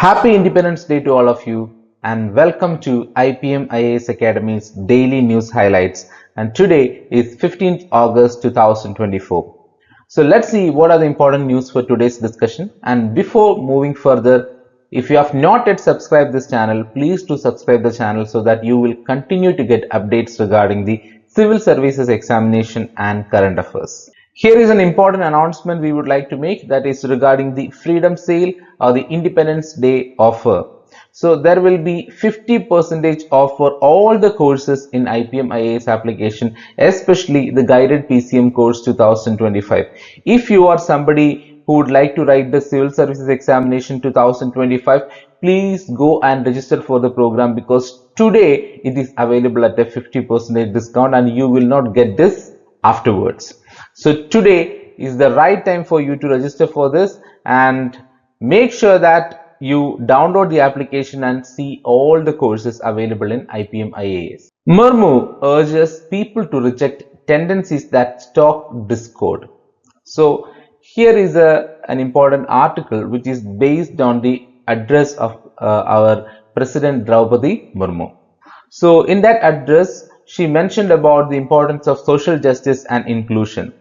Happy Independence Day to all of you and welcome to IPM IAS Academy's daily news highlights, and today is 15th August 2024. So let's see what are the important news for today's discussion, and before moving further, if you have not yet subscribed this channel, please do subscribe the channel so that you will continue to get updates regarding the civil services examination and current affairs. Here is an important announcement we would like to make, that is regarding the Freedom Sale or the Independence Day offer. So there will be 50% off for all the courses in IPM IAS application, especially the guided PCM course 2025. If you are somebody who would like to write the civil services examination 2025, please go and register for the program, because today it is available at a 50% discount and you will not get this afterwards. So today is the right time for you to register for this, and make sure that you download the application and see all the courses available in IPM IAS. Murmu urges people to reject tendencies that stoke discord. So here is an important article which is based on the address of our President Draupadi Murmu. So in that address, she mentioned about the importance of social justice and inclusion.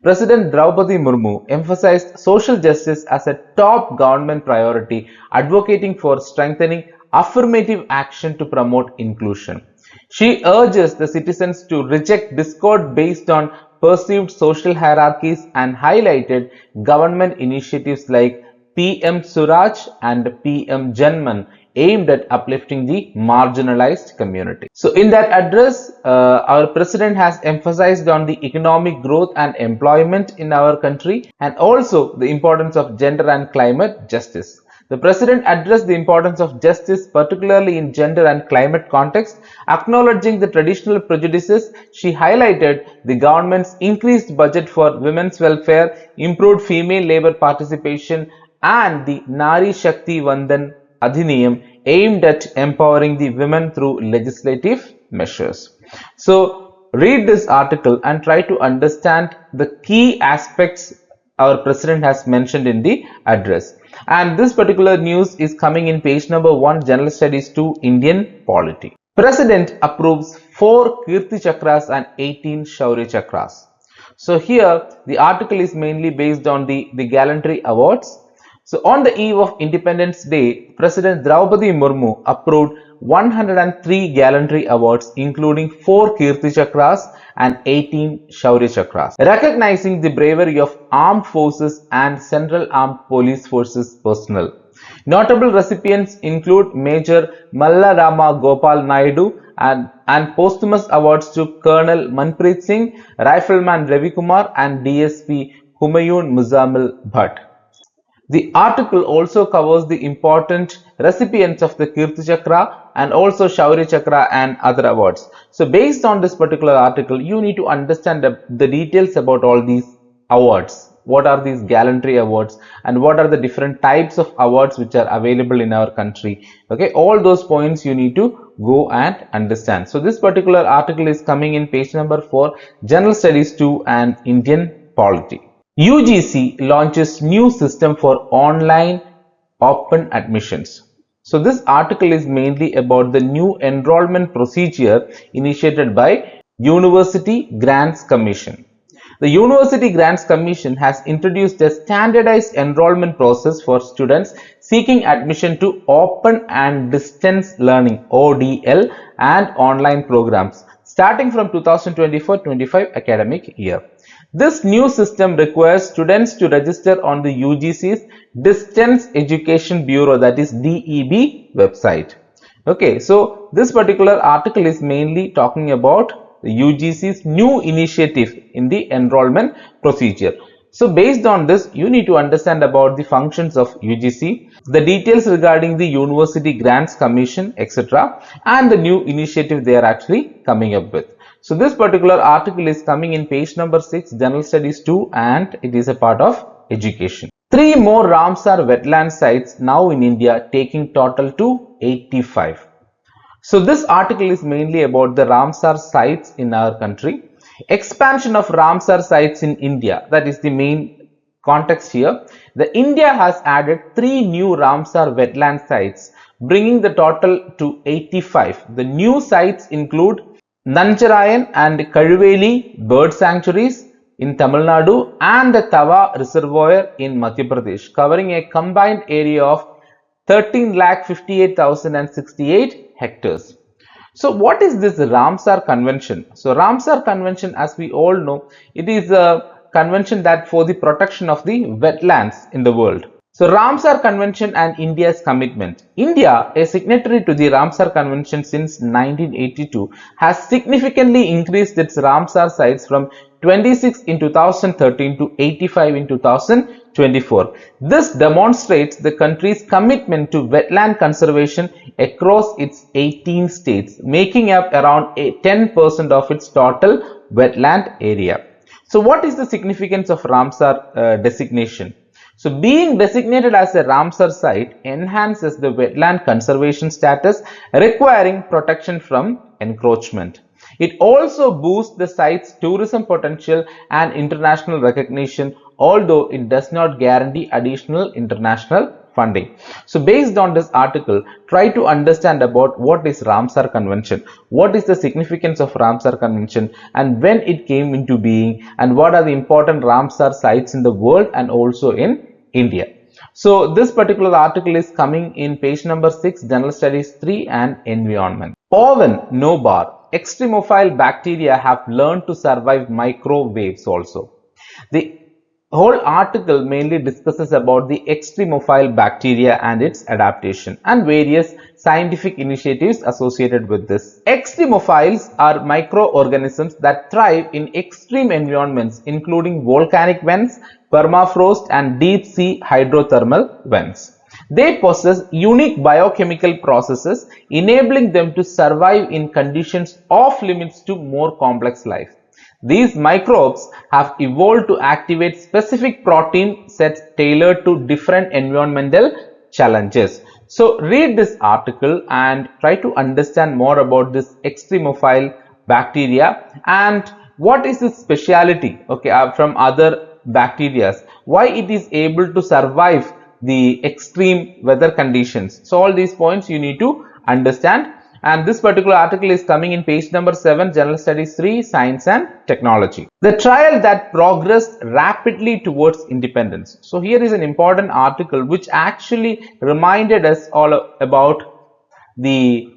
President Draupadi Murmu emphasized social justice as a top government priority, advocating for strengthening affirmative action to promote inclusion. She urges the citizens to reject discord based on perceived social hierarchies and highlighted government initiatives like PM Suraj and PM Janman aimed at uplifting the marginalized community. So in that address, our president has emphasized on the economic growth and employment in our country, and also the importance of gender and climate justice. The president addressed the importance of justice, particularly in gender and climate context. Acknowledging the traditional prejudices, she highlighted the government's increased budget for women's welfare, improved female labor participation, and the Nari Shakti Vandan Adhiniyam aimed at empowering the women through legislative measures. So read this article and try to understand the key aspects our president has mentioned in the address. And this particular news is coming in page number 1, General Studies 2, Indian Polity. President approves 4 Kirti Chakras and 18 Shaurya Chakras. So here the article is mainly based on the gallantry awards. So on the eve of Independence Day, President Draupadi Murmu approved 103 gallantry awards, including 4 Kirti Chakras and 18 Shaurya Chakras, recognizing the bravery of armed forces and Central Armed Police Forces personnel. Notable recipients include Major Malla Rama Gopal Naidu and posthumous awards to Colonel Manpreet Singh, Rifleman Ravi Kumar, and DSP Humayun Muzammil Bhatt. The article also covers the important recipients of the Kirti Chakra and also Shaurya Chakra and other awards. So based on this particular article, you need to understand the details about all these awards. What are these gallantry awards and what are the different types of awards which are available in our country. Okay, all those points you need to go and understand. So this particular article is coming in page number 4, General Studies 2 and Indian Polity. UGC launches new system for online open admissions. So this article is mainly about the new enrollment procedure initiated by University Grants Commission. The University Grants Commission has introduced a standardized enrollment process for students seeking admission to open and distance learning (ODL) and online programs starting from 2024-25 academic year. This new system requires students to register on the UGC's Distance Education Bureau, that is DEB website. Okay, so this particular article is mainly talking about the UGC's new initiative in the enrollment procedure. So based on this, you need to understand about the functions of UGC, the details regarding the University Grants Commission, etc., and the new initiative they are actually coming up with. So this particular article is coming in page number 6, General Studies 2, and it is a part of education. 3 more Ramsar wetland sites now in India, taking total to 85. So this article is mainly about the Ramsar sites in our country. Expansion of Ramsar sites in India, that is the main context here, India has added 3 new Ramsar wetland sites, bringing the total to 85. The new sites include Nancharayan and Kazhuveli bird sanctuaries in Tamil Nadu and the Tawa Reservoir in Madhya Pradesh, covering a combined area of 13,58,068 hectares. So what is this Ramsar Convention? So Ramsar Convention, as we all know, it is a convention that for the protection of the wetlands in the world. So Ramsar Convention and India's commitment. India, a signatory to the Ramsar Convention since 1982, has significantly increased its Ramsar sites from 26 in 2013 to 85 in 2024. This demonstrates the country's commitment to wetland conservation across its 18 states, making up around 10% of its total wetland area. So what is the significance of Ramsar designation? So being designated as a Ramsar site enhances the wetland conservation status, requiring protection from encroachment. It also boosts the site's tourism potential and international recognition, although it does not guarantee additional international funding. So based on this article, try to understand about what is Ramsar Convention, what is the significance of Ramsar Convention and when it came into being, and what are the important Ramsar sites in the world and also in India. So this particular article is coming in page number 6, General Studies 3 and Environment. Oven Nobar, extremophile bacteria have learned to survive microwaves also. The whole article mainly discusses about the extremophile bacteria and its adaptation and various scientific initiatives associated with this. Extremophiles are microorganisms that thrive in extreme environments including volcanic vents, permafrost and deep sea hydrothermal vents. They possess unique biochemical processes enabling them to survive in conditions off limits to more complex life. These microbes have evolved to activate specific protein sets tailored to different environmental challenges. So read this article and try to understand more about this extremophile bacteria and what is its speciality, from other bacteria, why it is able to survive the extreme weather conditions. So all these points you need to understand. And this particular article is coming in page number 7, General Studies 3, Science and Technology. The trial that progressed rapidly towards independence. So here is an important article which actually reminded us all about the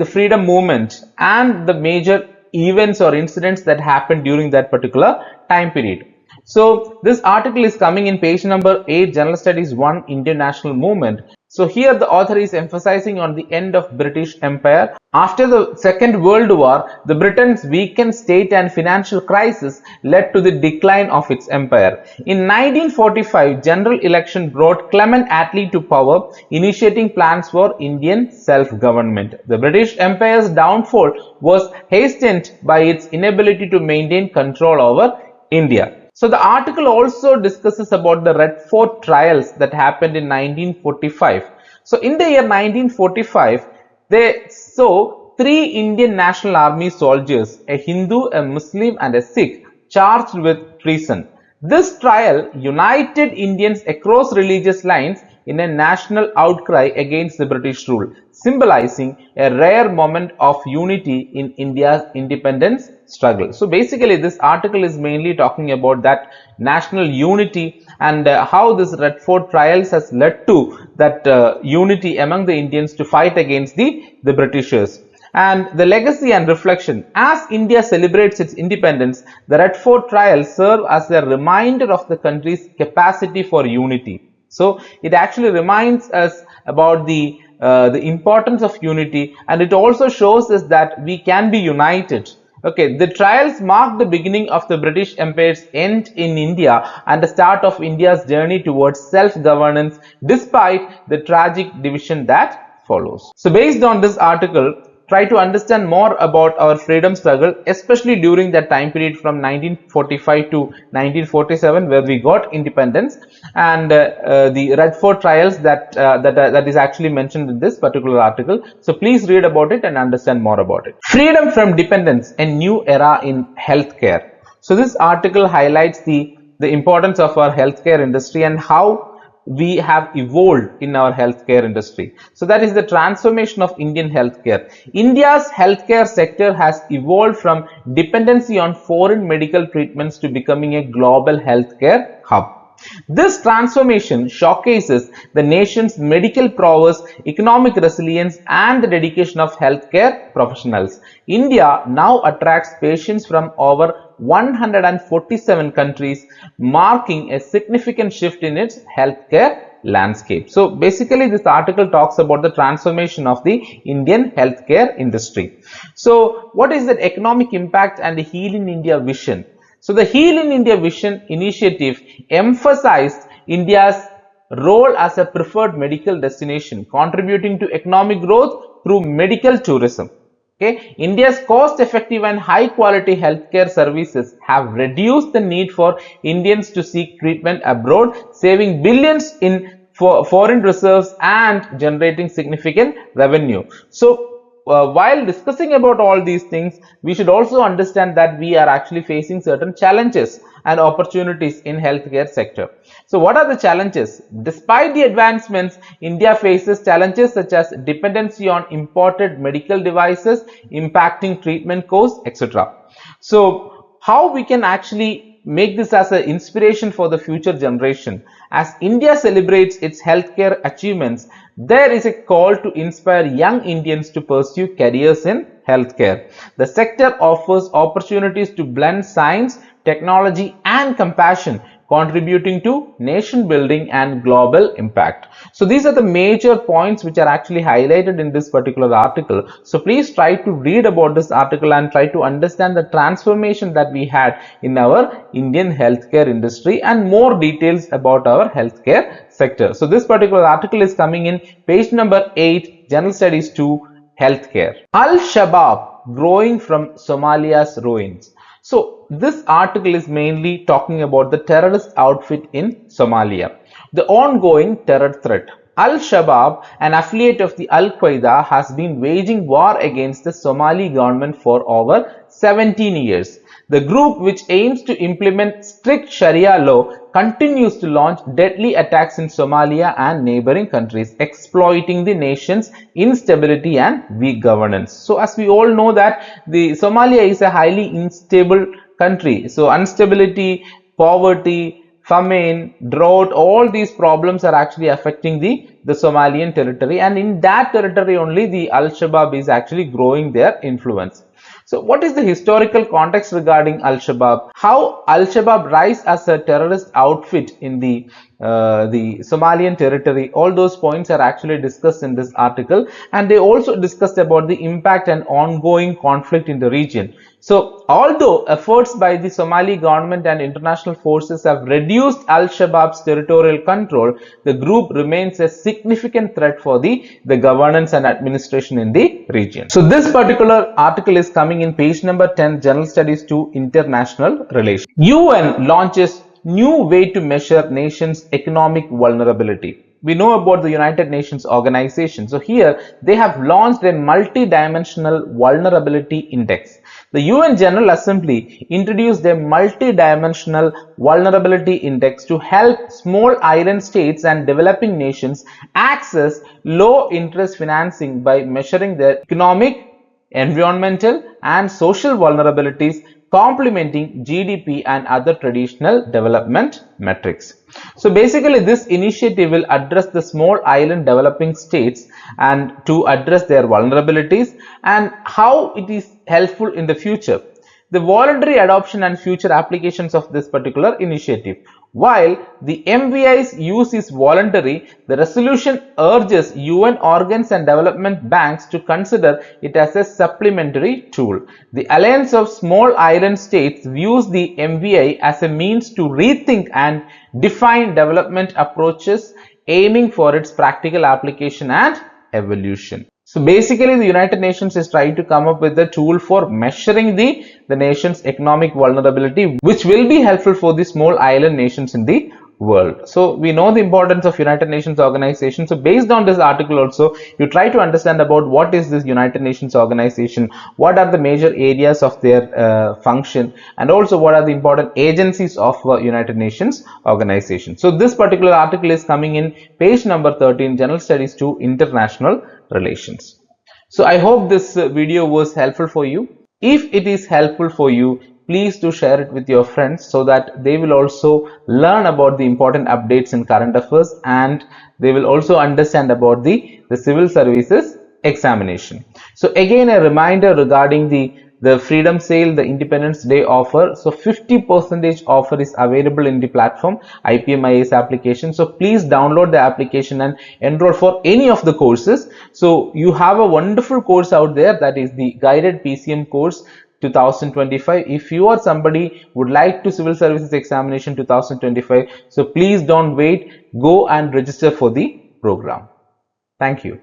freedom movement and the major events or incidents that happened during that particular time period. So this article is coming in page number 8, General Studies 1, Indian National Movement. So here the author is emphasizing on the end of British Empire. After the Second World War, the Britain's weakened state and financial crisis led to the decline of its empire. In 1945, general election brought Clement Attlee to power, initiating plans for Indian self-government. The British Empire's downfall was hastened by its inability to maintain control over India. So the article also discusses about the Red Fort trials that happened in 1945. So in the year 1945, they saw 3 Indian National Army soldiers, a Hindu, a Muslim and a Sikh, charged with treason. This trial united Indians across religious lines in a national outcry against the British rule, symbolizing a rare moment of unity in India's independence struggle. So basically this article is mainly talking about that national unity and how this Red Fort trials has led to that unity among the Indians to fight against the Britishers. And the legacy and reflection. As India celebrates its independence, the Red Fort trials serve as a reminder of the country's capacity for unity. So it actually reminds us about the importance of unity, and it also shows us that we can be united. The trials mark the beginning of the British Empire's end in India and the start of India's journey towards self-governance despite the tragic division that follows. So based on this article, try to understand more about our freedom struggle, especially during that time period from 1945 to 1947 where we got independence, and the Red Fort trials that is actually mentioned in this particular article. So please read about it and understand more about it. Freedom from dependence, a new era in healthcare. So this article highlights the the importance of our healthcare industry and how we have evolved in our healthcare industry. So that is the transformation of Indian healthcare. India's healthcare sector has evolved from dependency on foreign medical treatments to becoming a global healthcare hub. This transformation showcases the nation's medical prowess, economic resilience, and the dedication of healthcare professionals. India now attracts patients from over 147 countries, marking a significant shift in its healthcare landscape. So basically this article talks about the transformation of the Indian healthcare industry. So what is the economic impact and the Heal in India vision? So the Heal in India vision initiative emphasized India's role as a preferred medical destination, contributing to economic growth through medical tourism. Okay, India's cost-effective and high-quality healthcare services have reduced the need for Indians to seek treatment abroad, saving billions in foreign reserves and generating significant revenue. So while discussing about all these things, we should also understand that we are actually facing certain challenges and opportunities in healthcare sector. So what are the challenges? Despite the advancements, India faces challenges such as dependency on imported medical devices, impacting treatment costs, etc. So how we can actually make this as an inspiration for the future generation? As India celebrates its healthcare achievements, there is a call to inspire young Indians to pursue careers in healthcare. The sector offers opportunities to blend science, technology, and compassion, contributing to nation building and global impact. So these are the major points which are actually highlighted in this particular article. So please try to read about this article and try to understand the transformation that we had in our Indian healthcare industry and more details about our healthcare sector. So this particular article is coming in page number 8, General Studies 2, Healthcare. Al-Shabaab growing from Somalia's ruins. So this article is mainly talking about the terrorist outfit in Somalia, the ongoing terror threat. Al-Shabaab, an affiliate of the Al-Qaeda, has been waging war against the Somali government for over 17 years. The group, which aims to implement strict Sharia law, continues to launch deadly attacks in Somalia and neighboring countries, exploiting the nation's instability and weak governance. So as we all know that the Somalia is a highly unstable country. So instability, poverty, famine, drought, all these problems are actually affecting the Somalian territory, and in that territory only the Al-Shabaab is actually growing their influence. So what is the historical context regarding Al-Shabaab? How Al-Shabaab rise as a terrorist outfit in the Somalian territory? All those points are actually discussed in this article, and they also discussed about the impact and ongoing conflict in the region. So although efforts by the Somali government and international forces have reduced Al-Shabaab's territorial control, the group remains a significant threat for the governance and administration in the region. So this particular article is coming in page number 10, General Studies 2, International Relations. UN launches new way to measure nations' economic vulnerability. We know about the United Nations organization. So here they have launched a multi-dimensional vulnerability index. The UN General Assembly introduced a multi-dimensional vulnerability index to help small island states and developing nations access low-interest financing by measuring their economic, environmental, and social vulnerabilities, complementing GDP and other traditional development metrics. So basically this initiative will address the small island developing states and to address their vulnerabilities and how it is helpful in the future. The voluntary adoption and future applications of this particular initiative. While the MVI's use is voluntary, the resolution urges UN organs and development banks to consider it as a supplementary tool. The Alliance of Small Island States views the MVI as a means to rethink and define development approaches, aiming for its practical application and evolution. So basically the United Nations is trying to come up with a tool for measuring the nation's economic vulnerability, which will be helpful for the small island nations in the world. So we know the importance of United Nations organization. So based on this article also, you try to understand about what is this United Nations organization, what are the major areas of their function, and also what are the important agencies of United Nations organization. So this particular article is coming in page number 13, General Studies 2, International Relations. So I hope this video was helpful for you. If it is helpful for you, please do share it with your friends so that they will also learn about the important updates in current affairs, and they will also understand about the civil services examination. So again, a reminder regarding the freedom sale, the Independence Day offer. So 50% offer is available in the platform IPM IAS application. So please download the application and enroll for any of the courses. So you have a wonderful course out there, that is the guided PCM course 2025. If you are somebody would like to civil services examination 2025, so please don't wait, go and register for the program. Thank you.